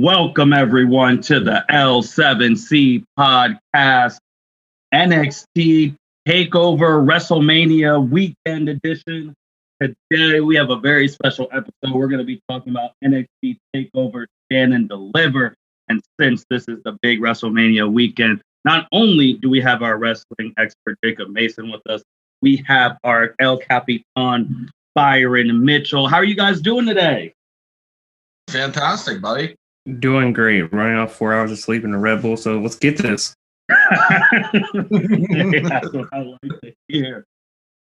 Welcome everyone to the L7C podcast, NXT TakeOver Wrestlemania weekend edition. Today we have a very special episode. We're going to be talking about NXT TakeOver Stand and Deliver. And since this is the big WrestleMania weekend, not only do we have our wrestling expert Jacob Mason with us, we have our El Capitan Byron Mitchell. How are you guys doing today? Fantastic, buddy. Doing great. Running off 4 hours of sleep in a Red Bull, so let's get this. That's what I like to hear.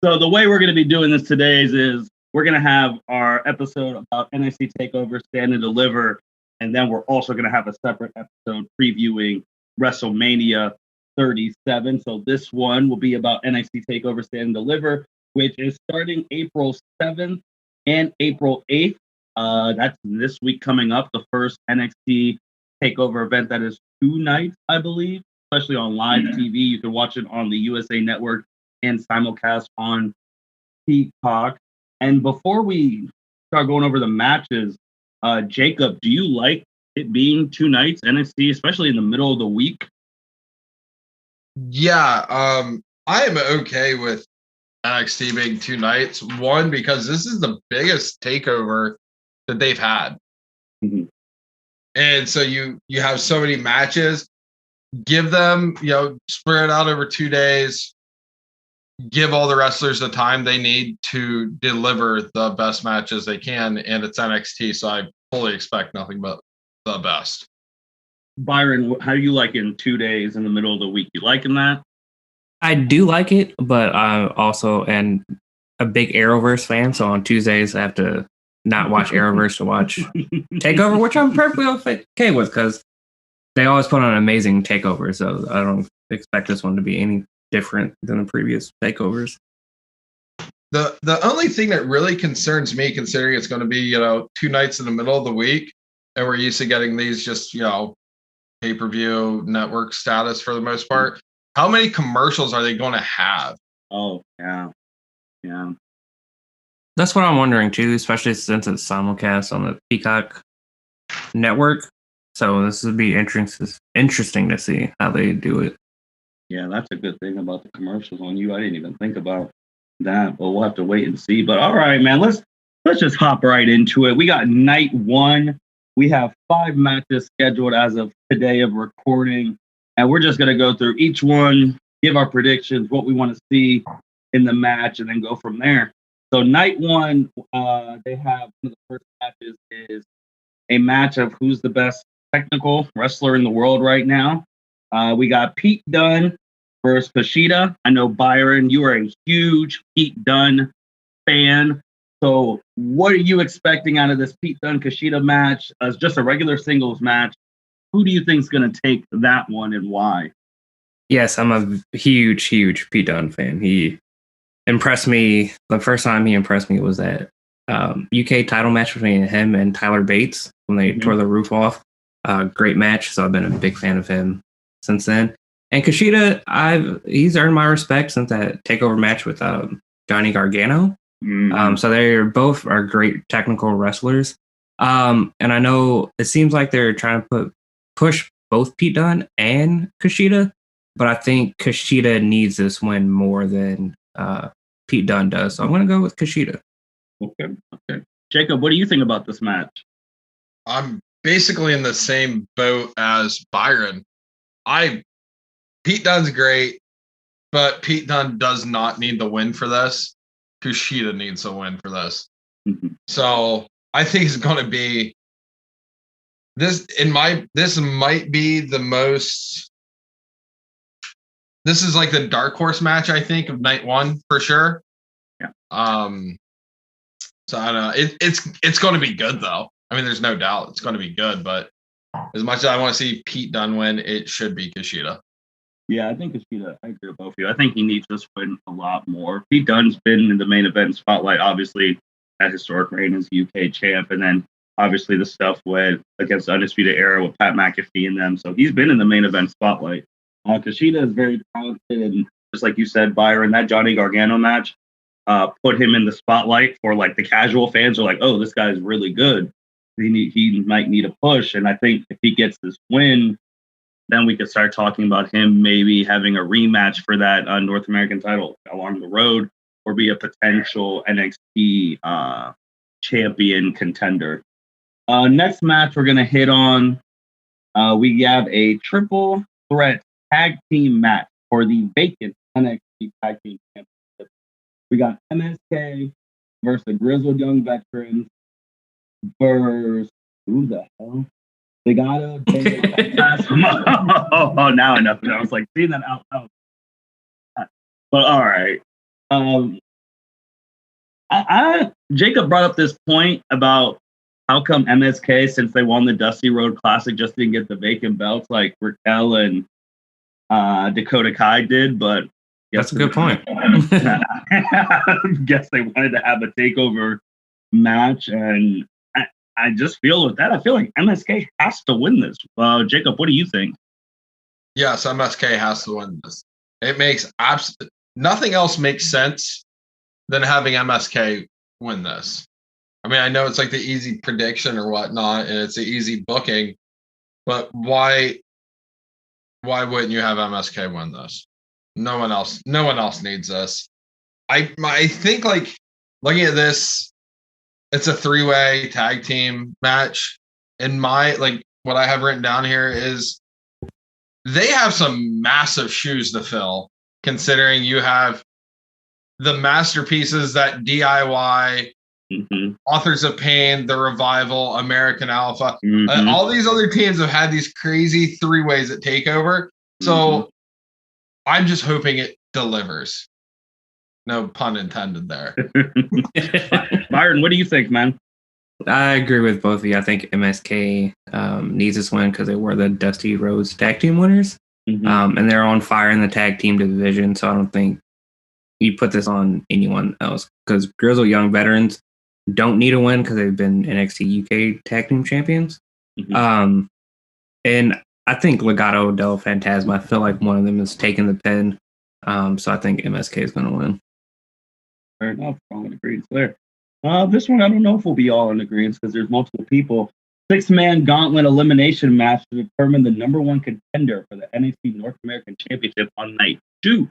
So the way we're going to be doing this today is we're going to have our episode about NXT TakeOver Stand and Deliver, and then we're also going to have a separate episode previewing WrestleMania 37. So this one will be about NXT TakeOver Stand and Deliver, which is starting April 7th and April 8th. That's this week coming up, the first NXT TakeOver event that is 2 nights, I believe, especially on live TV. You can watch it on the USA Network and simulcast on Peacock. And before we start going over the matches, Jacob, do you like it being 2 nights NXT, especially in the middle of the week? Yeah, I am okay with NXT being 2 nights. One, because this is the biggest takeover that they've had. Mm-hmm. And so you have so many matches. Give them, spread it out over 2 days. Give all the wrestlers the time they need to deliver the best matches they can. And it's NXT, so I fully expect nothing but the best. Byron, how do you like it in 2 days in the middle of the week? You liking that? I do like it, but I also am a big Arrowverse fan, so on Tuesdays I have to not watch Arrowverse to watch TakeOver, which I'm perfectly okay with because they always put on an amazing TakeOver, so I don't expect this one to be any different than the previous TakeOvers. The only thing that really concerns me, considering it's going to be 2 nights in the middle of the week, and we're used to getting these just pay-per-view network status for the most part, how many commercials are they going to have? Oh yeah. That's what I'm wondering too, especially since it's simulcast on the Peacock network. So this would be interesting to see how they do it. Yeah, that's a good thing about the commercials on you. I didn't even think about that, but we'll have to wait and see. But all right, man, let's just hop right into it. We got night 1. We have 5 matches scheduled as of today of recording, and we're just gonna go through each one, give our predictions, what we want to see in the match, and then go from there. So night 1, they have one of the first matches is a match of who's the best technical wrestler in the world right now. We got Pete Dunne versus Kushida. I know, Byron, you are a huge Pete Dunne fan. So what are you expecting out of this Pete Dunne Kushida match as just a regular singles match? Who do you think is going to take that one and why? Yes, I'm a huge Pete Dunne fan. He impressed me. The first time he impressed me was that UK title match between him and Tyler Bates when they tore the roof off. Great match. So I've been a big fan of him since then. And Kushida, he's earned my respect since that takeover match with Johnny Gargano. So they both are great technical wrestlers. And I know it seems like they're trying to push both Pete Dunne and Kushida, but I think Kushida needs this win more than Pete Dunne does. So I'm going to go with Kushida. Okay. Jacob, what do you think about this match? I'm basically in the same boat as Byron. Pete Dunne's great, but Pete Dunne does not need the win for this. Kushida needs a win for this. So I think it's going to be this might be the most. This is like the dark horse match, I think, of night 1 for sure. Yeah. So I don't know. It's going to be good though. I mean, there's no doubt it's going to be good. But as much as I want to see Pete Dunne win, it should be Kushida. Yeah, I think Kushida. I agree with both of you. I think he needs this win a lot more. Pete Dunne's been in the main event spotlight, obviously, at historic reign as UK champ, and then obviously the stuff with against the Undisputed Era with Pat McAfee and them. So he's been in the main event spotlight. Kushida is very talented, and just like you said, Byron, that Johnny Gargano match put him in the spotlight for like the casual fans are like, oh, this guy's really good. he might need a push. And I think if he gets this win, then we could start talking about him maybe having a rematch for that North American title along the road, or be a potential NXT champion contender. Next match we're going to hit on, we have a triple threat tag team match for the vacant NXT tag team championship. We got MSK versus the Grizzled Young Veterans versus who the hell? Legado. Oh, now enough. I was like seeing that out loud. But all right. Jacob brought up this point about how come MSK, since they won the Dusty Road Classic, just didn't get the vacant belts like Raquel and Dakota Kai did. But that's a good point. Guess they wanted to have a takeover match, and I just feel with that, I feel like MSK has to win this. Jacob, what do you think? Yes, MSK has to win this. It makes nothing else makes sense than having MSK win this. I mean, I know it's like the easy prediction or whatnot, and it's the easy booking, but why wouldn't you have MSK win this? No one else needs this. I think, like, looking at this, it's a 3-way tag team match. And what I have written down here is they have some massive shoes to fill, considering you have the masterpieces that DIY, Authors of Pain, The Revival, American Alpha. All these other teams have had these crazy 3-ways at TakeOver. So I'm just hoping it delivers. No pun intended there. Byron, what do you think, man? I agree with both of you. I think MSK needs this win because they were the Dusty Rhodes tag team winners. And they're on fire in the tag team division. So I don't think you put this on anyone else, because Grizzled Young Veterans don't need a win because they've been NXT UK tag team champions. And I think Legado del Fantasma, I feel like one of them is taking the pin. So I think MSK is going to win. Fair enough. All in agreement there. This one, I don't know if we'll be all in agreement because there's multiple people. 6-man gauntlet elimination match to determine the number 1 contender for the NXT North American Championship on night 2.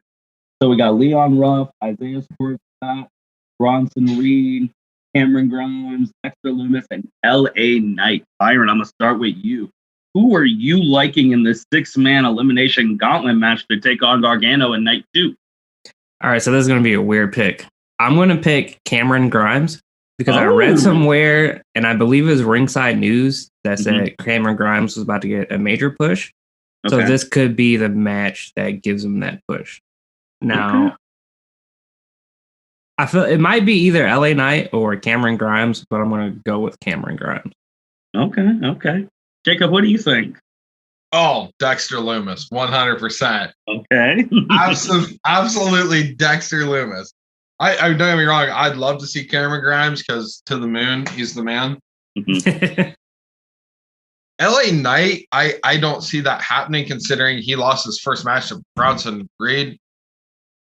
So we got Leon Ruff, Isaiah Swerve, Bronson Reed, Cameron Grimes, Dexter Lumis, and LA Knight. Byron, I'm going to start with you. Who are you liking in this 6-man elimination gauntlet match to take on Gargano in night 2? All right, so this is going to be a weird pick. I'm going to pick Cameron Grimes because I read somewhere, and I believe it was Ringside News, that said Cameron Grimes was about to get a major push. So this could be the match that gives him that push. Now, I feel it might be either LA Knight or Cameron Grimes, but I'm going to go with Cameron Grimes. Okay. Jacob, what do you think? Oh, Dexter Lumis, 100%. Okay. Absolutely Dexter Lumis. I don't get me wrong, I'd love to see Cameron Grimes because to the moon, he's the man. LA Knight, I don't see that happening considering he lost his first match to Bronson Reed,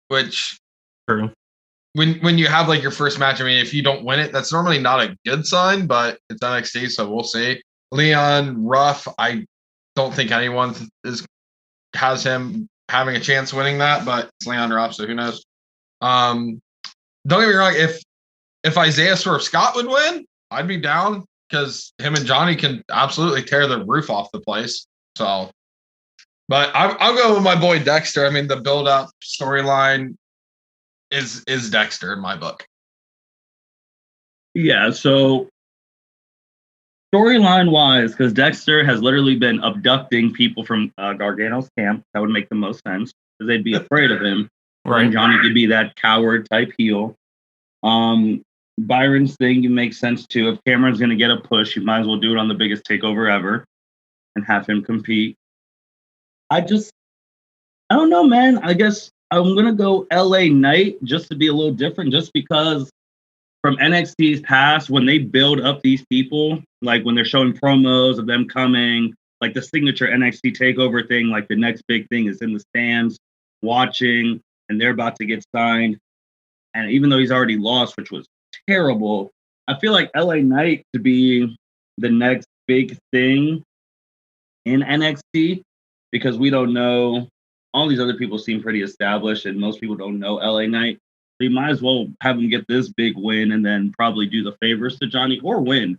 which True. When you have like your first match, I mean, if you don't win it, that's normally not a good sign, but it's NXT, so we'll see. Leon Ruff, I don't think anyone has him having a chance winning that, but it's Leon Ruff, so who knows? Don't get me wrong, if Isaiah Swerve Scott would win, I'd be down because him and Johnny can absolutely tear the roof off the place. So, but I'll go with my boy Dexter. I mean, the build-up storyline is Dexter in my book. Yeah, so storyline wise, because Dexter has literally been abducting people from Gargano's camp, that would make the most sense because they'd be afraid of him. Right. And Johnny could be that coward type heel. Byron's thing, it makes sense too. If Cameron's going to get a push, you might as well do it on the biggest takeover ever and have him compete. I don't know, man. I guess I'm going to go LA Knight just to be a little different, just because from NXT's past, when they build up these people, like when they're showing promos of them coming, like the signature NXT TakeOver thing, like the next big thing is in the stands watching, and they're about to get signed. And even though he's already lost, which was terrible, I feel like LA Knight to be the next big thing in NXT because we don't know. All these other people seem pretty established, and most people don't know LA Knight. So you might as well have him get this big win and then probably do the favors to Johnny or win.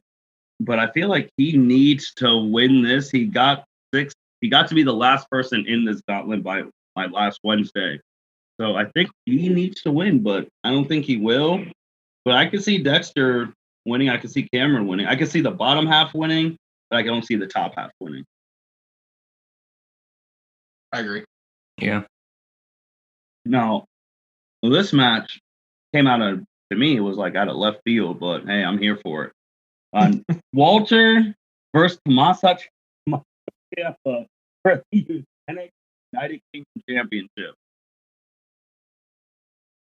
But I feel like he needs to win this. He got 6. He got to be the last person in this gauntlet by last Wednesday. So I think he needs to win, but I don't think he will. But I can see Dexter winning. I can see Cameron winning. I can see the bottom half winning, but I don't see the top half winning. I agree. Yeah. Now, this match came out of, to me, it was like out of left field, but hey, I'm here for it. Walter versus Tommaso Ciampa for the NXT United Kingdom Championship.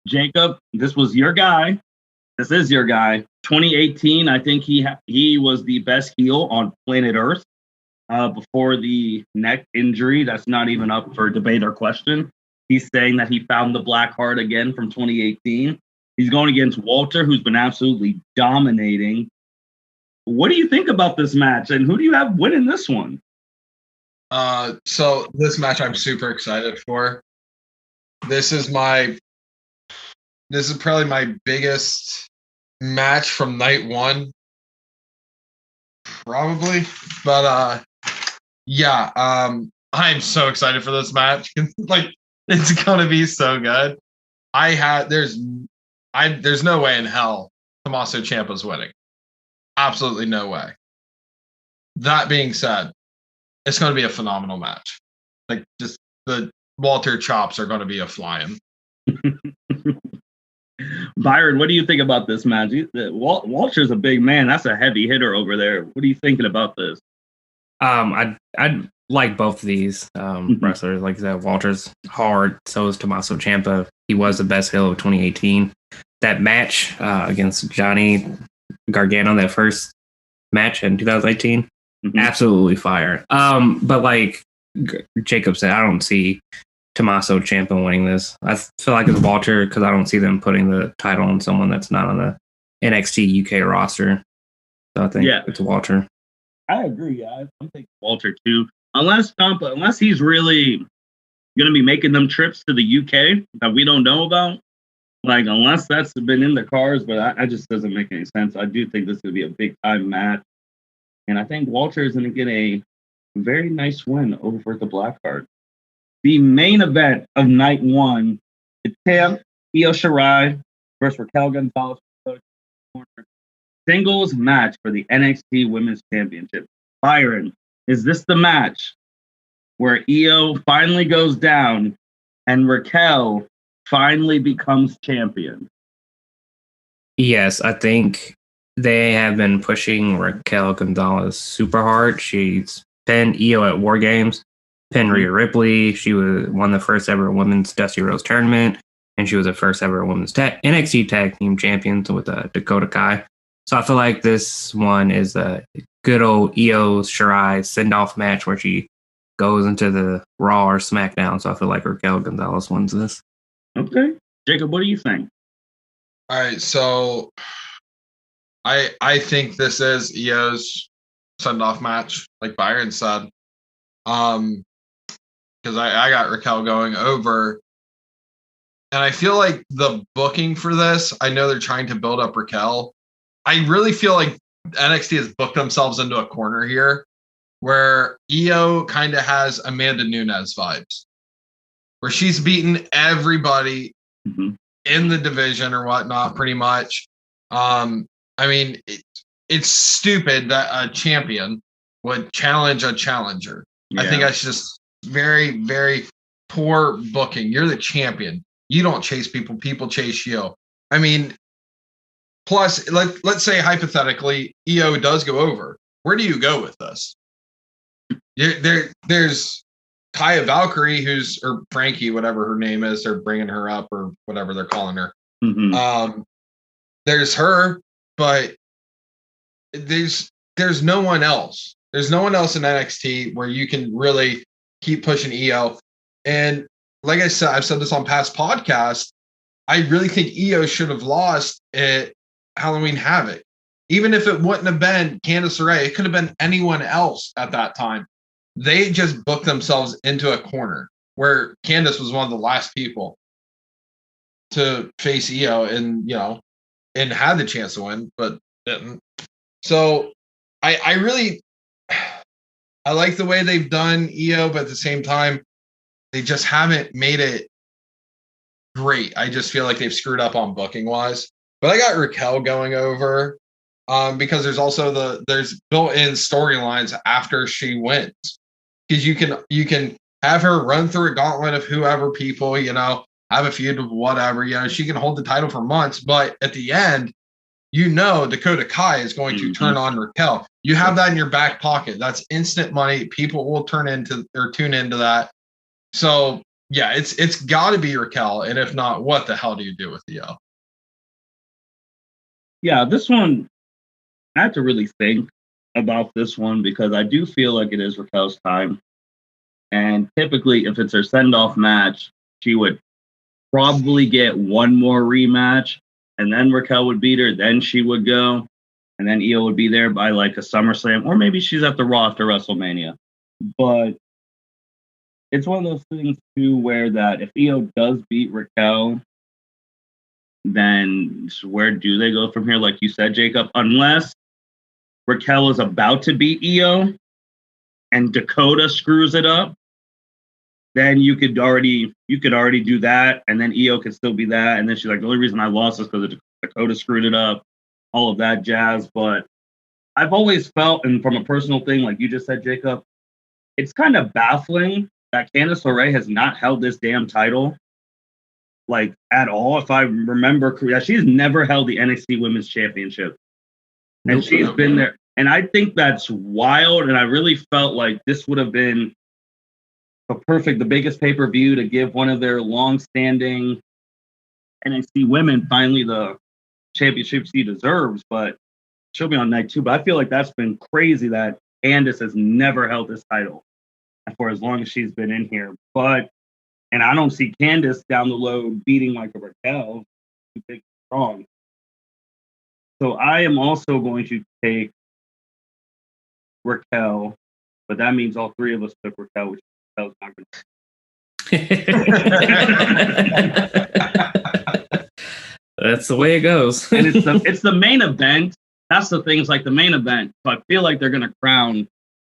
Jacob, this was your guy. This is your guy. 2018, I think he was the best heel on planet Earth before the neck injury. That's not even up for debate or question. He's saying that he found the black heart again from 2018. He's going against Walter, who's been absolutely dominating. What do you think about this match, and who do you have winning this one? So this match I'm super excited for. This is probably my biggest match from night one. Probably. But yeah, I'm so excited for this match. Like, it's gonna be so good. There's no way in hell Tommaso Ciampa's winning. Absolutely no way. That being said, it's going to be a phenomenal match. Like, just the Walter chops are going to be a flying. Byron, what do you think about this match? Walter's a big man. That's a heavy hitter over there. What are you thinking about this? I'd like both of these wrestlers. Like I said, Walter's hard. So is Tommaso Ciampa. He was the best heel of 2018. That match against Johnny Gargano, that first match in 2018, absolutely fire. But like Jacob said, I don't see Tommaso Ciampa winning this. I feel like it's Walter because I don't see them putting the title on someone that's not on the NXT UK roster. So I think it's Walter. I agree. I'm thinking Walter too. Unless he's really going to be making them trips to the UK that we don't know about. Like, unless that's been in the cards, but I just doesn't make any sense. I do think this is going to be a big time match. And I think Walter is going to get a very nice win over the Blackheart. The main event of night one, the champ, Io Shirai versus Raquel Gonzalez. Singles match for the NXT Women's Championship. Byron, is this the match where Io finally goes down and Raquel finally becomes champion? Yes, I think they have been pushing Raquel Gonzalez super hard. She's pinned Io at War Games, pinned Rhea Ripley. She won the first ever women's Dusty Rose tournament, and she was the first ever women's NXT Tag Team Champion with Dakota Kai. So I feel like this one is a good old Io Shirai send-off match where she goes into the Raw or SmackDown. So I feel like Raquel Gonzalez wins this. Okay. Jacob, what do you think? All right, so I think this is Io's send-off match, like Byron said. Because I got Raquel going over. And I feel like the booking for this, I know they're trying to build up Raquel. I really feel like NXT has booked themselves into a corner here where Io kind of has Amanda Nunes vibes, where she's beaten everybody in the division or whatnot, pretty much. I mean, it's stupid that a champion would challenge a challenger. Yeah. I think that's just very, very poor booking. You're the champion. You don't chase people. People chase you. I mean, plus, let's say hypothetically, Io does go over. Where do you go with this? There's Taya Valkyrie, or Frankie, whatever her name is. They're bringing her up or whatever they're calling her. There's her, but there's no one else. There's no one else in NXT where you can really keep pushing Io. And like I said, I've said this on past podcasts. I really think Io should have lost at Halloween Havoc. even if it wouldn't have been Candice LeRae, it could have been anyone else at that time. They just booked themselves into a corner where Candice was one of the last people to face Io and, and had the chance to win, but didn't. So I really, I like the way they've done Io, but at the same time, they just haven't made it great. I just feel like they've screwed up on booking wise. But I got Raquel going over because there's also there's built-in storylines after she wins, because you can have her run through a gauntlet of whoever people, have a feud of whatever, she can hold the title for months, but at the end, Dakota Kai is going to turn on Raquel. You have that in your back pocket. That's instant money. People will tune into that. So yeah, it's got to be Raquel, and if not, what the hell do you do with Io? Yeah, this one, I have to really think about this one because I do feel like it is Raquel's time. And typically, if it's her send-off match, she would probably get one more rematch, and then Raquel would beat her, then she would go, and then Io would be there by like a SummerSlam, or maybe she's at the Raw after WrestleMania. But it's one of those things, too, where that if Io does beat Raquel, then where do they go from here? Like you said, Jacob, unless Raquel is about to beat Io and Dakota screws it up, then you could already do that, and then Io could still be that, and then she's like, the only reason I lost is because Dakota screwed it up, all of that jazz. But I've always felt, and from a personal thing, like you just said, Jacob, it's kind of baffling that Candice LeRae has not held this damn title, like, at all. If I remember correctly, she's never held the NXT Women's Championship. And she's been there. And I think that's wild. And I really felt like this would have been the biggest pay-per-view to give one of their long-standing NXT women finally the championship she deserves. But she'll be on night 2. But I feel like that's been crazy that Candice has never held this title for as long as she's been in here. And I don't see Candice down the road beating like a Raquel, too big, strong. So I am also going to take Raquel, but that means all three of us took Raquel, which Raquel's not going to. That's the way it goes. And it's the main event. That's the thing. It's like the main event. So I feel like they're going to crown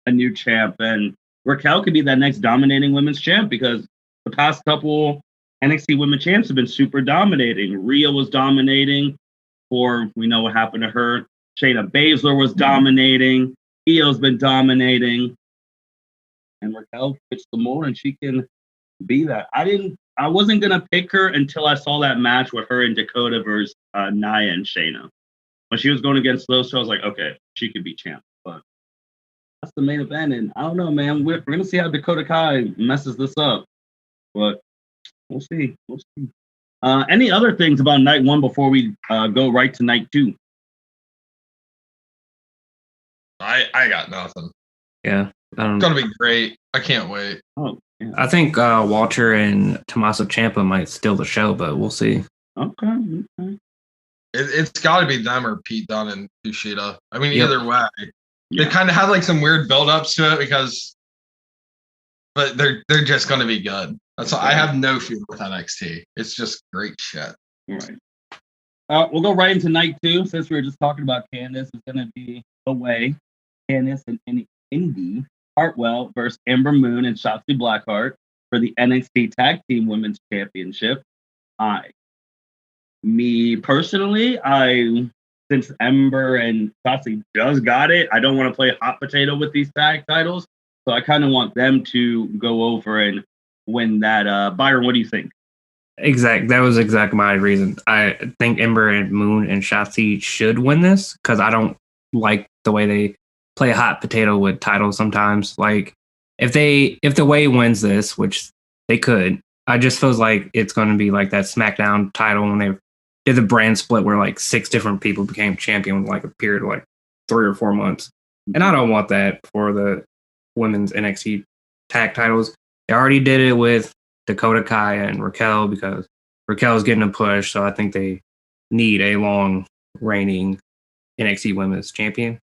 a new champ, and Raquel could be that next dominating women's champ because the past couple NXT women champs have been super dominating. Rhea was dominating, or we know what happened to her. Shayna Baszler was dominating. Io's been dominating. And Raquel fits the mold, and she can be that. I wasn't going to pick her until I saw that match with her and Dakota versus Nia and Shayna. When she was going against those two, I was like, okay, she could be champ. But that's the main event, and I don't know, man. We're going to see how Dakota Kai messes this up. But we'll see. Any other things about night 1 before we go right to night 2? I got nothing. Yeah. It's going to be great. I can't wait. Oh, yeah. I think Walter and Tommaso Ciampa might steal the show, but we'll see. Okay. It's got to be them or Pete Dunne and Kushida. I mean, either way. They kind of had like some weird build-ups to it but they're just going to be good. That's all. I have no fear with NXT. It's just great shit. All right. We'll go right into night 2 since we were just talking about Candice. It's going to be away. Candice and Indy Hartwell versus Ember Moon and Shotzi Blackheart for the NXT Tag Team Women's Championship. Me personally, since Ember and Shotzi just got it, I don't want to play hot potato with these tag titles. So I kind of want them to go over and win that. Byron, what do you think? That was exactly my reason. I think Ember and Moon and Shotzi should win this because I don't like the way they play hot potato with titles sometimes. Like if the Way wins this, which they could, I just feels like it's going to be like that SmackDown title when they did the brand split where like 6 different people became champion in like a period of like 3 or 4 months. And I don't want that for the women's NXT tag titles. They already did it with Dakota Kai and Raquel because Raquel is getting a push. So I think they need a long reigning NXT Women's Champion,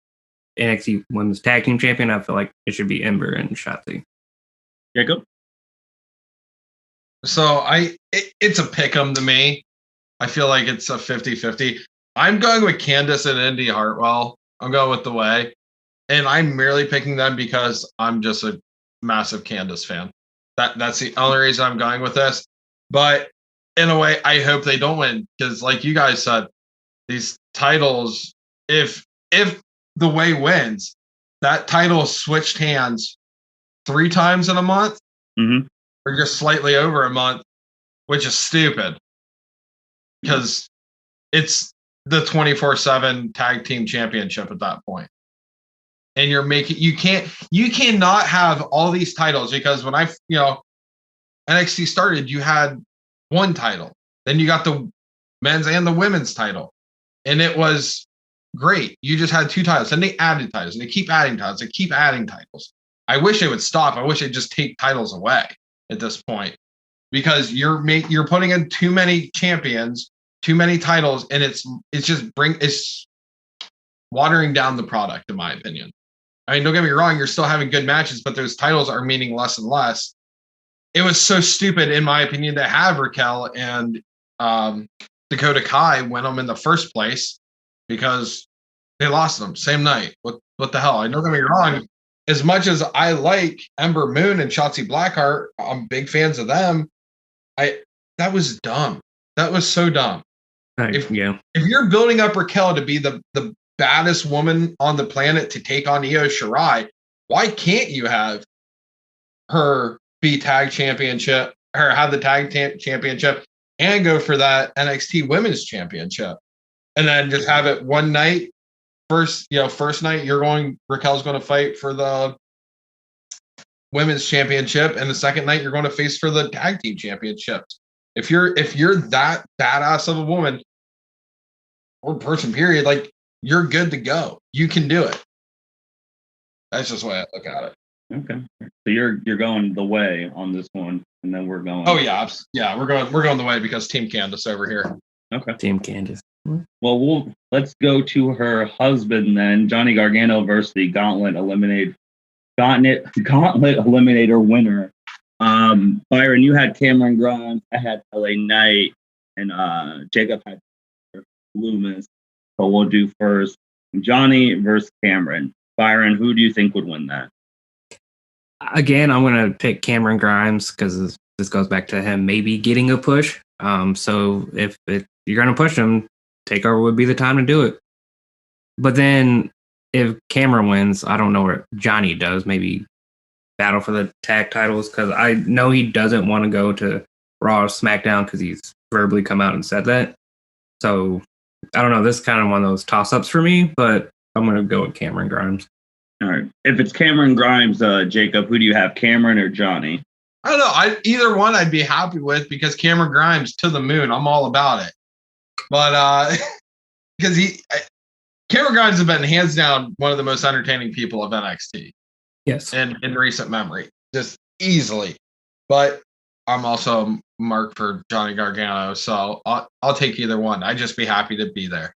NXT Women's Tag Team Champion, I feel like it should be Ember and Shotzi. Jacob? So it's a pick'em to me. I feel like it's a 50-50. I'm going with Candice and Indy Hartwell. I'm going with The Way. And I'm merely picking them because I'm just a massive Candice fan. That's the only reason I'm going with this. But in a way, I hope they don't win. Because like you guys said, these titles, if The Way wins, that title switched hands 3 times in a month. Mm-hmm. Or just slightly over a month, which is stupid. Because it's the 24/7 tag team championship at that point. And you cannot have all these titles, because when NXT started, you had one title. Then you got the men's and the women's title. And it was great. You just had 2 titles. And they added titles. And they keep adding titles. They keep adding titles. I wish it would stop. I wish they'd just take titles away at this point. Because you're putting in too many champions, too many titles, and it's watering down the product, in my opinion. I mean, don't get me wrong, you're still having good matches, but those titles are meaning less and less. It was so stupid, in my opinion, to have Raquel and Dakota Kai win them in the first place, because they lost them same night. What the hell? I don't get me wrong. As much as I like Ember Moon and Shotzi Blackheart, I'm big fans of them. That was dumb. That was so dumb. If you're building up Raquel to be the baddest woman on the planet to take on Io Shirai, why can't you have her be tag championship, or have the tag championship, and go for that NXT Women's Championship, and then just have it one night? First night Raquel's going to fight for the Women's Championship, and the second night you're going to face for the Tag Team Championships. If you're that badass of a woman or person, period, like, you're good to go. You can do it. That's just the way I look at it. Okay. So you're going The Way on this one, and then we're going. Oh yeah, we're going The Way because Team Candice over here. Okay. Team Candice. Well, let's go to her husband then, Johnny Gargano versus the Gauntlet Eliminator winner. Byron, you had Cameron Grimes, I had LA Knight, and Jacob had Lumis. So we'll do first Johnny versus Cameron. Byron, who do you think would win that? Again, I'm going to pick Cameron Grimes because this goes back to him maybe getting a push. So if you're going to push him, TakeOver would be the time to do it. But then if Cameron wins, I don't know what Johnny does. Maybe battle for the tag titles, because I know he doesn't want to go to Raw or SmackDown because he's verbally come out and said that. So I don't know. This is kind of one of those toss-ups for me, but I'm going to go with Cameron Grimes. All right. If it's Cameron Grimes, Jacob, who do you have, Cameron or Johnny? I don't know. Either one I'd be happy with, because Cameron Grimes to the moon. I'm all about it. But because Cameron Grimes has been hands down one of the most entertaining people of NXT. Yes. And in recent memory, just easily. But I'm also marked for Johnny Gargano, so I'll take either one. I'd just be happy to be there.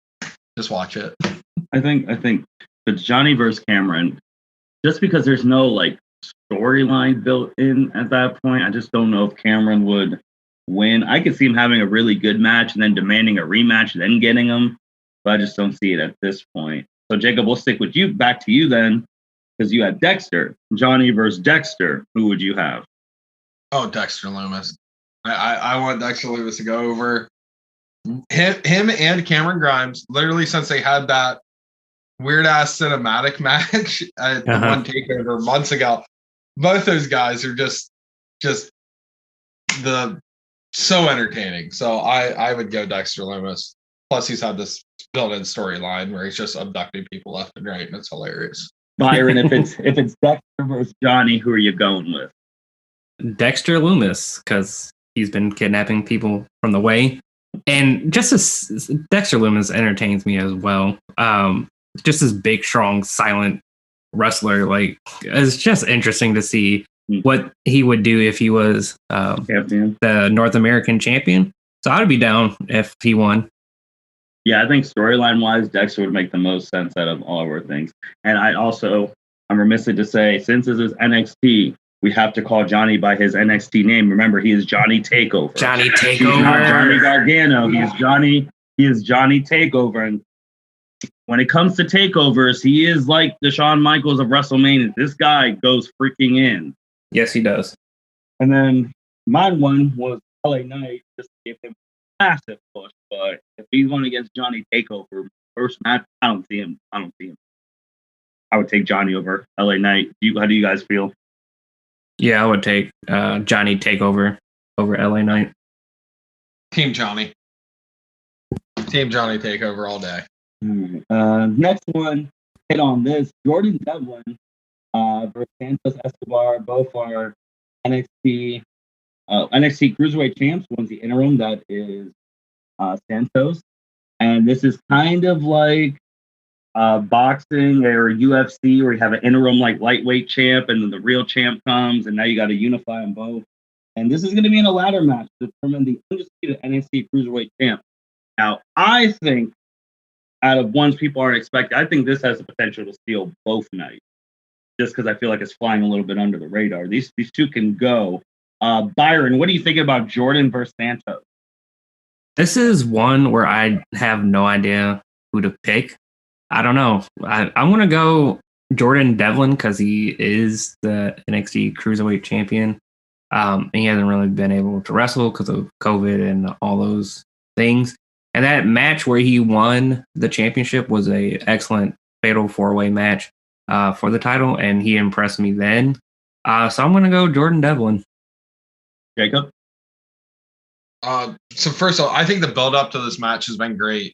Just watch it. I think it's Johnny versus Cameron, just because there's no like storyline built in at that point. I just don't know if Cameron would win. I could see him having a really good match and then demanding a rematch and then getting him, but I just don't see it at this point. So Jacob, we'll stick with you. Back to you then, because you had Dexter. Johnny versus Dexter. Who would you have? Oh, Dexter Lumis. I want Dexter Lumis to go over. Him and Cameron Grimes, literally since they had that weird-ass cinematic match at the one TakeOver months ago, both those guys are just so entertaining. So I would go Dexter Lumis. Plus, he's had this built-in storyline where he's just abducting people left and right, and it's hilarious. Byron, if it's Dexter versus Johnny, who are you going with? Dexter Lumis, because he's been kidnapping people from The Way, and just as Dexter Lumis entertains me as well. Just this big, strong, silent wrestler. Like, it's just interesting to see what he would do if he was the North American champion. So I'd be down if he won. Yeah, I think storyline wise, Dexter would make the most sense out of all of our things. And I'm remiss to say, since this is NXT, we have to call Johnny by his NXT name. Remember, he is Johnny Takeover. Johnny He's not Takeover. Johnny Gargano. He is Johnny Takeover. And when it comes to takeovers, he is like the Shawn Michaels of WrestleMania. This guy goes freaking in. Yes, he does. And then my one was LA Knight, just to give him a massive push. But if he's going against Johnny Takeover first match, I don't see him. I would take Johnny over LA Knight. How do you guys feel? Yeah, I would take Johnny Takeover over LA Knight. Team Johnny Takeover all day. Next one, hit on this. Jordan Devlin versus Santos Escobar. Both are NXT Cruiserweight champs. One's the interim, that is Santos. And this is kind of like boxing or UFC, where you have an interim like lightweight champ, and then the real champ comes, and now you got to unify them both. And this is going to be in a ladder match to determine the undisputed NXT Cruiserweight champ. Now, I think out of ones people aren't expecting, I think this has the potential to steal both nights, just because I feel like it's flying a little bit under the radar. These two can go. Byron, what do you think about Jordan versus Santos? This is one where I have no idea who to pick. I don't know. I want to go Jordan Devlin because he is the NXT Cruiserweight champion. And he hasn't really been able to wrestle because of COVID and all those things. And that match where he won the championship was a excellent fatal 4-way match for the title, and he impressed me then. So I'm going to go Jordan Devlin. Jacob? So first of all, I think the build up to this match has been great.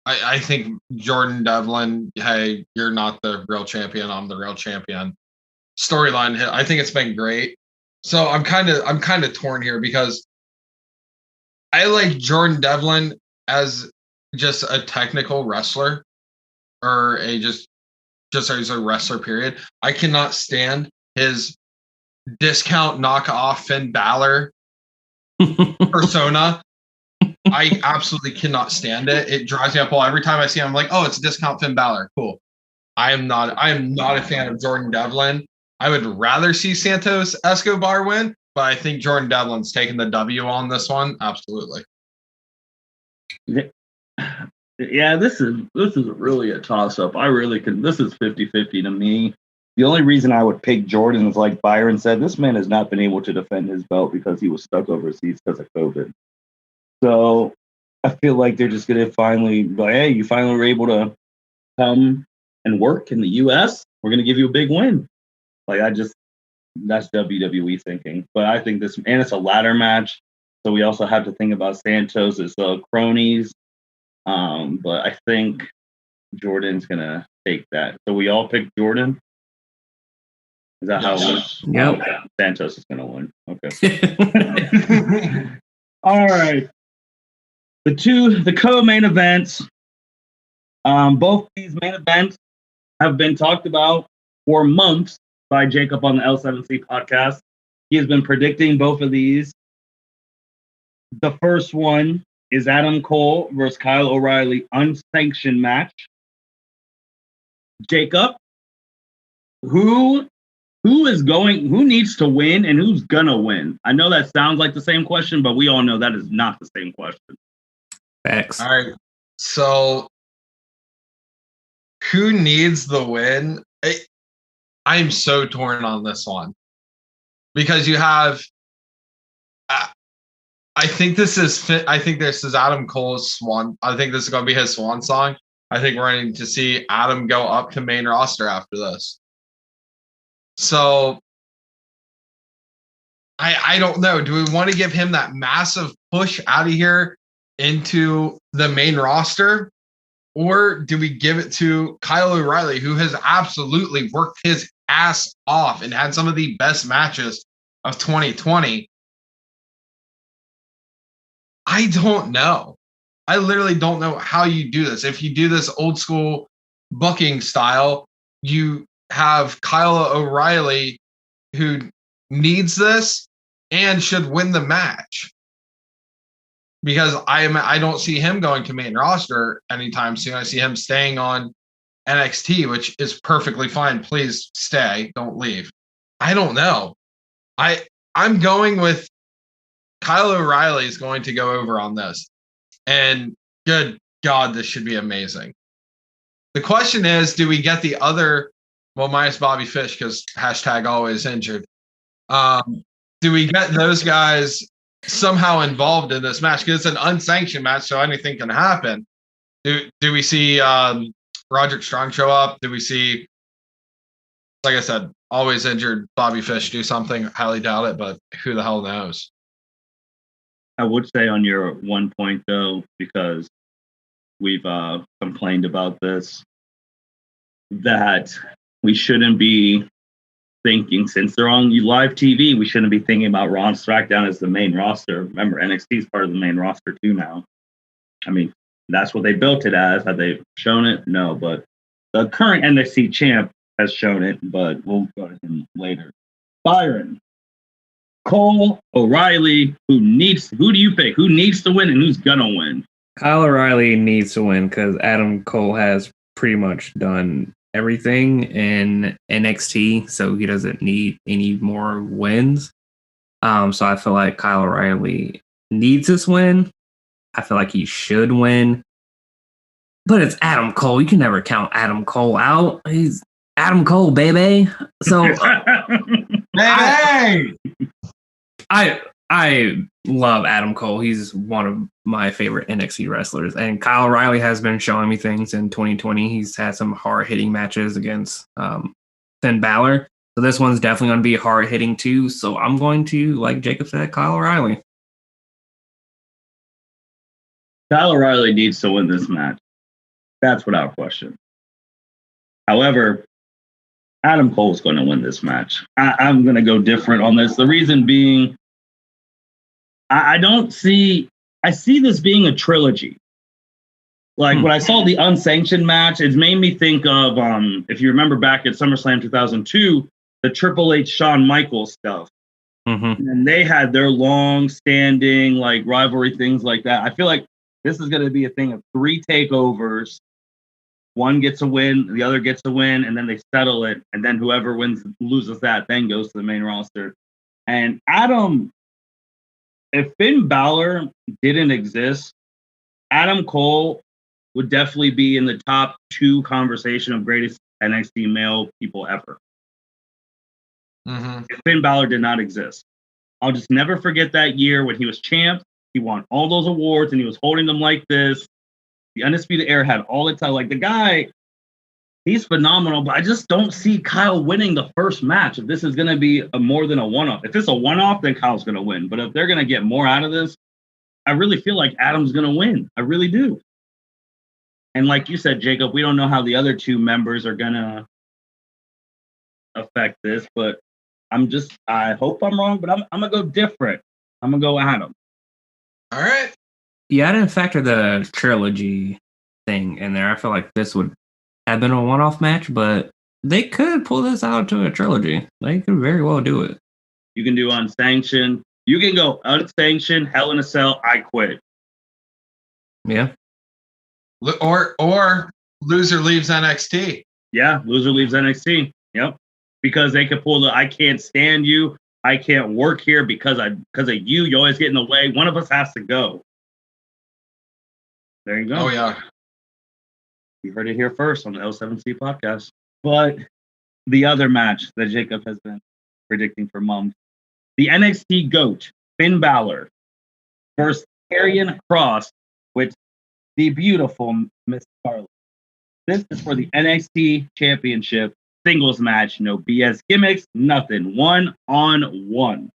I think Jordan Devlin, hey, you're not the real champion, I'm the real champion. Storyline hit. I think it's been great. So I'm kind of torn here because I like Jordan Devlin as just a technical wrestler, or just as a wrestler, period. I cannot stand his discount knockoff Finn Balor persona. I absolutely cannot stand it. It drives me up. Every time I see him, I'm like, oh, it's discount Finn Balor. Cool. I am not a fan of Jordan Devlin. I would rather see Santos Escobar win, but I think Jordan Devlin's taking the W on this one. Absolutely. Yeah, this is really a toss-up. This is 50-50 to me. The only reason I would pick Jordan is, like Byron said, this man has not been able to defend his belt because he was stuck overseas because of COVID. So I feel like they're just going to finally, hey, you finally were able to come and work in the U.S. We're going to give you a big win. That's WWE thinking. But I think this, and it's a ladder match, so we also have to think about Santos' cronies. But I think Jordan's going to take that. So we all pick Jordan? Is that how it works? Yep. Okay. Santos is going to win. Okay. All right. The co-main events. Both these main events have been talked about for months by Jacob on the L7C podcast. He has been predicting both of these. The first one is Adam Cole versus Kyle O'Reilly unsanctioned match. Jacob, who needs to win and who's gonna win? I know that sounds like the same question, but we all know that is not the same question. Facts. All right. So who needs the win? I'm so torn on this one because you have. I think this is Adam Cole's swan. I think this is going to be his swan song. I think we're going to see Adam go up to main roster after this. So I don't know. Do we want to give him that massive push out of here into the main roster? Or do we give it to Kyle O'Reilly, who has absolutely worked his ass off and had some of the best matches of 2020? I don't know. I literally don't know how you do this. If you do this old school booking style, you have Kyle O'Reilly, who needs this and should win the match. because I don't see him going to main roster anytime soon. I see him staying on NXT, which is perfectly fine. Please stay, don't leave. I don't know. I'm going with Kyle O'Reilly is going to go over on this, and good God, this should be amazing. The question is, do we get the other? Well, minus Bobby Fish because hashtag always injured. Do we get those guys somehow involved in this match? Because it's an unsanctioned match, so anything can happen. Do we see Roderick Strong show up? Do we see, like I said, always injured Bobby Fish do something? Highly doubt it, but who the hell knows? I would say on your one point, though, because we've complained about this, that we shouldn't be thinking, since they're on live TV, we shouldn't be thinking about Raw and SmackDown as the main roster. Remember, NXT is part of the main roster too now. I mean, that's what they built it as. Have they shown it? No, but the current NXT champ has shown it, but we'll go to him later. Byron, Cole, O'Reilly, who do you pick? Who needs to win and who's gonna win? Kyle O'Reilly needs to win because Adam Cole has pretty much done everything in NXT, so he doesn't need any more wins. So I feel like Kyle O'Reilly needs this win. I feel like he should win. But it's Adam Cole. You can never count Adam Cole out. He's Adam Cole, baby. So I love Adam Cole. He's one of my favorite NXT wrestlers. And Kyle O'Reilly has been showing me things in 2020. He's had some hard-hitting matches against Finn Balor. So this one's definitely going to be hard-hitting too. So I'm going to, like Jacob said, Kyle O'Reilly. Kyle O'Reilly needs to win this match. That's without question. However, Adam Cole's going to win this match. I'm going to go different on this. The reason being, I see this being a trilogy. Like when I saw the unsanctioned match, it made me think of, if you remember back at SummerSlam 2002, the Triple H Shawn Michaels stuff. Mm-hmm. And they had their long-standing like rivalry, things like that. I feel like this is going to be a thing of 3 takeovers. One gets a win, the other gets a win, and then they settle it. And then whoever loses that then goes to the main roster. And Adam, if Finn Balor didn't exist, Adam Cole would definitely be in the top 2 conversation of greatest NXT male people ever. Mm-hmm. If Finn Balor did not exist. I'll just never forget that year when he was champ. He won all those awards and he was holding them like this. The Undisputed Era had all the time. Like the guy, he's phenomenal, but I just don't see Kyle winning the first match. If this is going to be more than a one-off. If it's a one-off, then Kyle's going to win. But if they're going to get more out of this, I really feel like Adam's going to win. I really do. And like you said, Jacob, we don't know how the other 2 members are going to affect this, but I hope I'm wrong, but I'm going to go different. I'm going to go Adam. All right. Yeah, I didn't factor the trilogy thing in there. I feel like this would have been a one-off match, but they could pull this out to a trilogy. They could very well do it. You can do unsanctioned. You can go unsanctioned, Hell in a Cell, I quit. Yeah. Or loser leaves NXT. Yeah, loser leaves NXT. Yep. Because they could pull the I can't stand you. I can't work here because of you. You always get in the way. One of us has to go. There you go. Oh, yeah. You heard it here first on the L7C podcast. But the other match that Jacob has been predicting for months, the NXT GOAT, Finn Balor, versus Karrion Kross with the beautiful Miss Scarlett. This is for the NXT Championship singles match. No BS gimmicks, nothing. 1-on-1.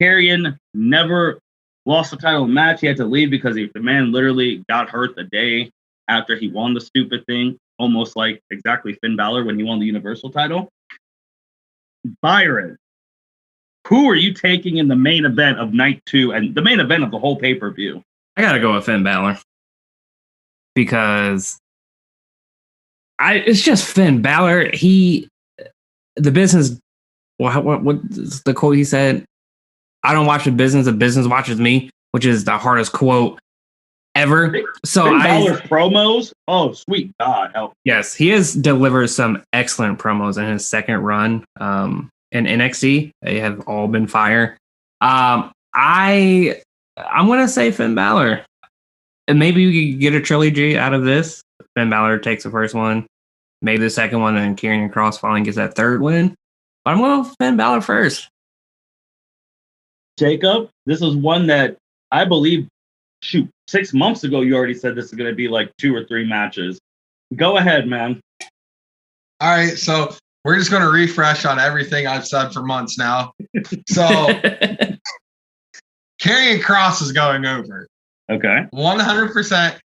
Karrion never lost the title match. He had to leave because the man literally got hurt the day after he won the stupid thing, almost like exactly Finn Balor when he won the Universal title. Byron, who are you taking in the main event of night 2 and the main event of the whole pay-per-view? I got to go with Finn Balor because it's just Finn Balor. The business, what's the quote he said? I don't watch the business watches me. which is the hardest quote ever. So Finn Balor's promos, oh sweet God, help. Yes, he has delivered some excellent promos in his second run in NXT. They have all been fire. I'm gonna say Finn Balor, and maybe we could get a trilogy out of this. Finn Balor takes the first one, maybe the second one, and Karrion Kross finally gets that third win. But I'm going with Finn Balor first. Jacob, this is one that I believe, 6 months ago, you already said this is going to be like 2 or 3 matches. Go ahead, man. All right, so we're just going to refresh on everything I've said for months now. So, Karrion Kross is going over. Okay. 100%.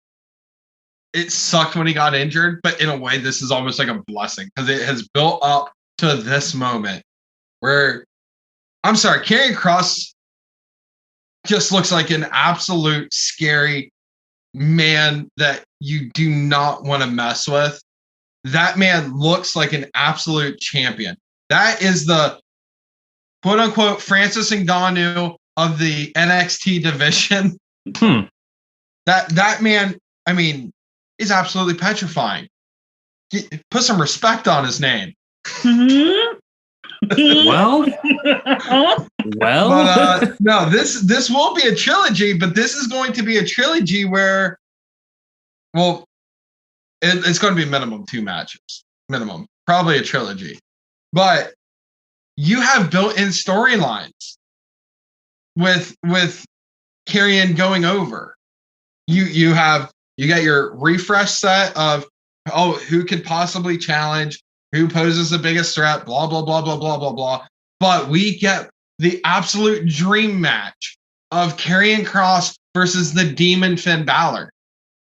It sucked when he got injured, but in a way, this is almost like a blessing because it has built up to this moment where, I'm sorry, Karrion Kross just looks like an absolute scary man that you do not want to mess with. That man looks like an absolute champion. That is the quote unquote Francis Ngannou of the NXT division. That man, I mean, is absolutely petrifying. Put some respect on his name. Well, but, no, this won't be a trilogy, but this is going to be a trilogy where, well, it's going to be minimum 2 matches, minimum, probably a trilogy, but you have built-in storylines with Karrion going over. You got your refresh set of who could possibly challenge, who poses the biggest threat, blah, blah, blah, blah, blah, blah, blah. But we get the absolute dream match of Karrion Kross versus the Demon Finn Balor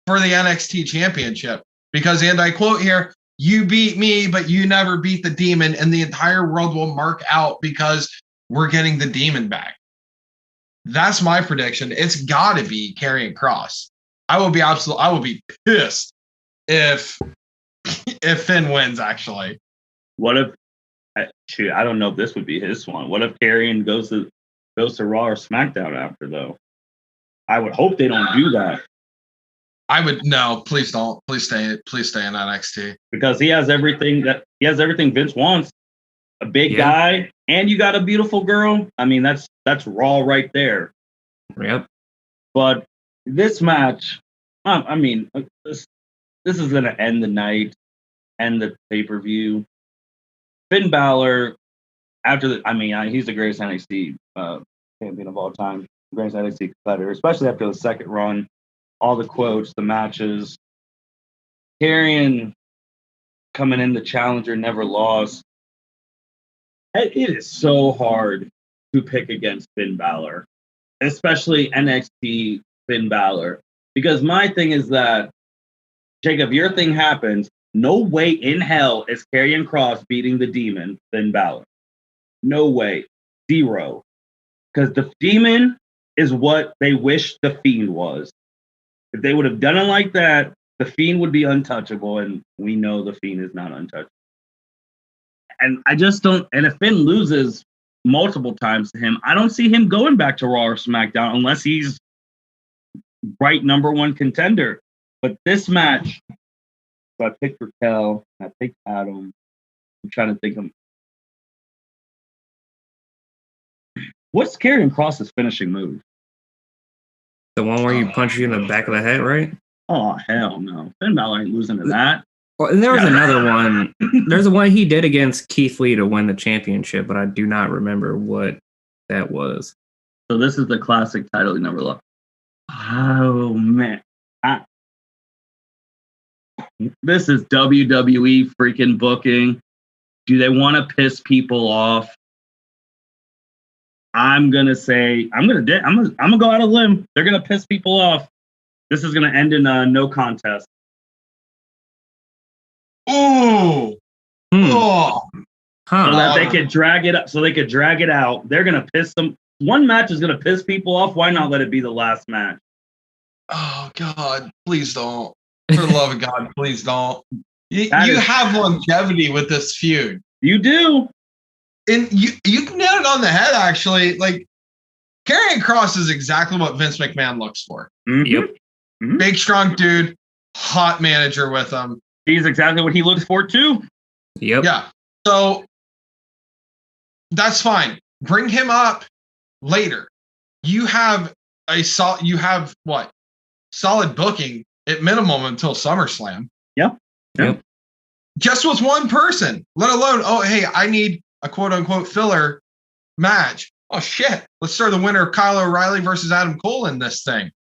for the NXT Championship. Because, and I quote here, you beat me, but you never beat the Demon, and the entire world will mark out because we're getting the Demon back. That's my prediction. It's got to be Karrion Kross. I will be pissed if Finn wins, actually. What if, I don't know if this would be his one. What if Karrion goes to Raw or SmackDown after, though? I would hope they don't do that. No, please don't. Please stay in NXT. Because he has everything Vince wants. A big guy, and you got a beautiful girl. I mean, that's Raw right there. Yep. But this match, I mean, this is going to end the night, end the pay-per-view. Finn Balor, he's the greatest NXT champion of all time, greatest NXT competitor, especially after the second run, all the quotes, the matches. Karrion coming in the challenger, never lost. It is so hard to pick against Finn Balor, especially NXT Finn Balor. Because my thing is that, Jacob, your thing happens, no way in hell is Karrion Kross beating the Demon, Finn Balor. No way. 0. Because the Demon is what they wish the Fiend was. If they would have done it like that, the Fiend would be untouchable, and we know the Fiend is not untouchable. And I just don't, and if Finn loses multiple times to him, I don't see him going back to Raw or SmackDown unless he's right number 1 contender. But this match, so I picked Raquel, I picked Adam. I'm trying to think of what's Karrion Kross's finishing move? The one where you punch you in the back of the head, right? Oh hell no! Finn Balor ain't losing to that. Well, and there was another one. There's a one he did against Keith Lee to win the championship, but I do not remember what that was. So this is the classic title he never lost. Oh man, this is WWE freaking booking. Do they want to piss people off? I'm gonna go out on a limb. They're gonna piss people off. This is gonna end in a no contest. Oh, so that they could drag it up. So they could drag it out. They're gonna piss them. One match is gonna piss people off. Why not let it be the last match? Oh God, please don't. For the love of God, please don't. You have longevity with this feud. You do. And you nailed it on the head, actually. Like, Karrion Kross is exactly what Vince McMahon looks for. Mhm. Yep. Mhm. Big, strong dude, hot manager with him. He's exactly what he looks for too. Yep. Yeah. So that's fine. Bring him up later. You have solid booking at minimum until SummerSlam. Yep. Just with one person, let alone, oh, hey, I need a quote unquote filler match. Oh shit. Let's throw the winner of Kyle O'Reilly versus Adam Cole in this thing.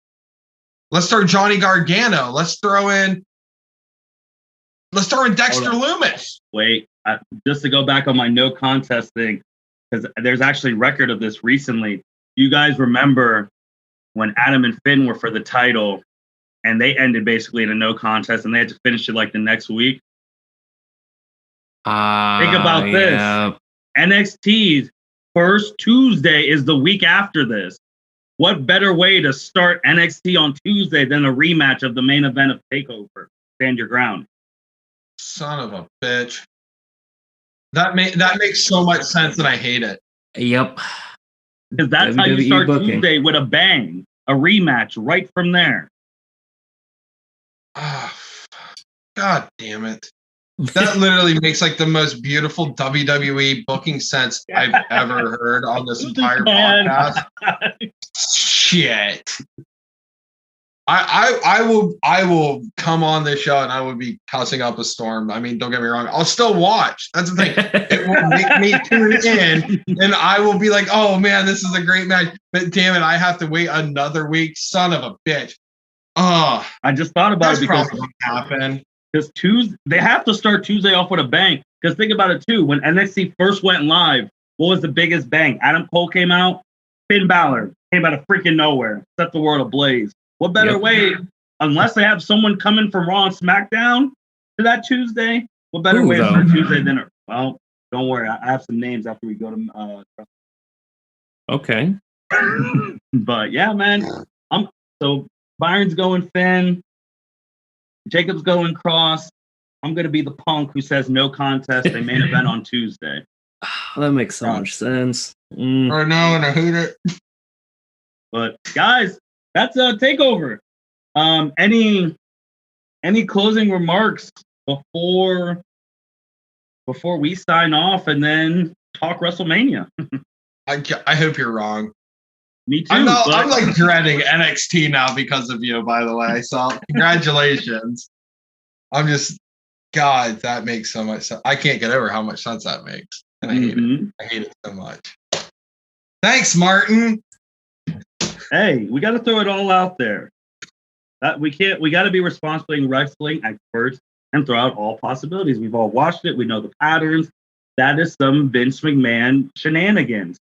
Let's throw Johnny Gargano. Let's throw in Dexter Lumis. Wait, just to go back on my no contest thing, because there's actually record of this recently. You guys remember when Adam and Finn were for the title and they ended basically in a no contest and they had to finish it like the next week? Think about this. NXT's first Tuesday is the week after this. What better way to start NXT on Tuesday than a rematch of the main event of TakeOver? Stand your ground. Son of a bitch. That makes so much sense and I hate it. Yep. Because that's how you start Tuesday, with a bang. A rematch right from there. Oh, God damn it. That literally makes like the most beautiful WWE booking sense I've ever heard on this entire podcast. Shit. I will come on this show and I will be cussing up a storm. I mean, don't get me wrong. I'll still watch. That's the thing. It will make me tune in and I will be like, oh man, this is a great match. But damn it, I have to wait another week. Son of a bitch. Oh, I just thought about it because probably what happened. Because Tuesday, they have to start Tuesday off with a bang. Because think about it too. When NXT first went live, what was the biggest bang? Adam Cole came out. Finn Balor came out of freaking nowhere. Set the world ablaze. What better way, unless they have someone coming from Raw and SmackDown to that Tuesday? What better way to start Tuesday than? Well, don't worry. I have some names after we go to. Okay. But yeah, man. So Byron's going Finn. Jacob's going Cross. I'm going to be the punk who says no contest. They main event on Tuesday. That makes so much sense. I know, and I hate it. But guys, that's a takeover. Any closing remarks before we sign off and then talk WrestleMania? I hope you're wrong. Me too. I'm like dreading NXT now because of you, by the way. So congratulations. I'm just, God, that makes so much sense. I can't get over how much sense that makes. And I hate it. I hate it so much. Thanks, Martin. Hey, we got to throw it all out there. We got to be responsible wrestling experts and throw out all possibilities. We've all watched it. We know the patterns. That is some Vince McMahon shenanigans.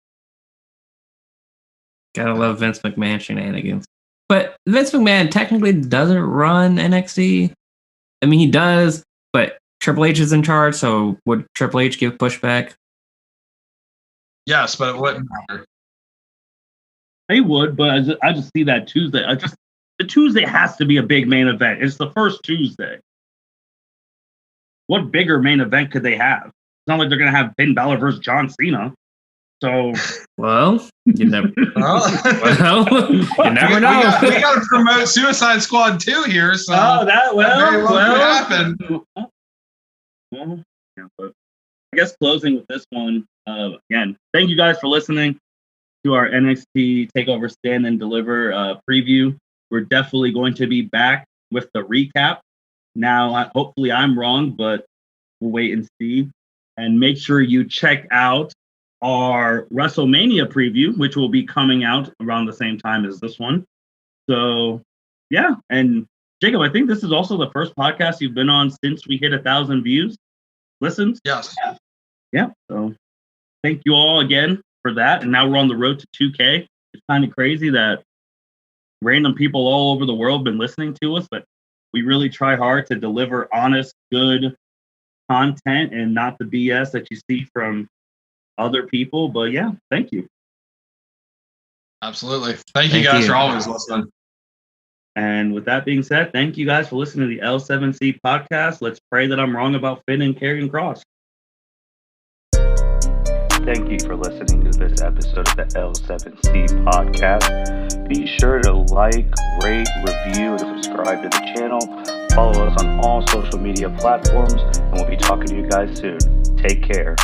Gotta love Vince McMahon shenanigans. But Vince McMahon technically doesn't run NXT. I mean, he does, but Triple H is in charge, so would Triple H give pushback? Yes, but it wouldn't matter. They would, but I just see that Tuesday. The Tuesday has to be a big main event. It's the first Tuesday. What bigger main event could they have? It's not like they're going to have Finn Balor versus John Cena. So, well, you never, you never know. We got to promote Suicide Squad 2 here. So happen. Yeah, but I guess closing with this one again. Thank you guys for listening to our NXT Takeover Stand and Deliver preview. We're definitely going to be back with the recap. Now, hopefully, I'm wrong, but we'll wait and see. And make sure you check out our WrestleMania preview, which will be coming out around the same time as this one. So, yeah. And Jacob, I think this is also the first podcast you've been on since we hit 1,000 views, listens. Yes. Yeah. So, thank you all again for that. And now we're on the road to 2K. It's kind of crazy that random people all over the world have been listening to us, but we really try hard to deliver honest, good content and not the BS that you see from other people. But yeah, thank you. Absolutely. Thank you guys for always listening. And with that being said, thank you guys for listening to the L7C podcast. Let's pray that I'm wrong about Finn and Karrion Kross. Thank you for listening to this episode of the L7C podcast. Be sure to like, rate, review, and subscribe to the channel. Follow us on all social media platforms, and we'll be talking to you guys soon. Take care.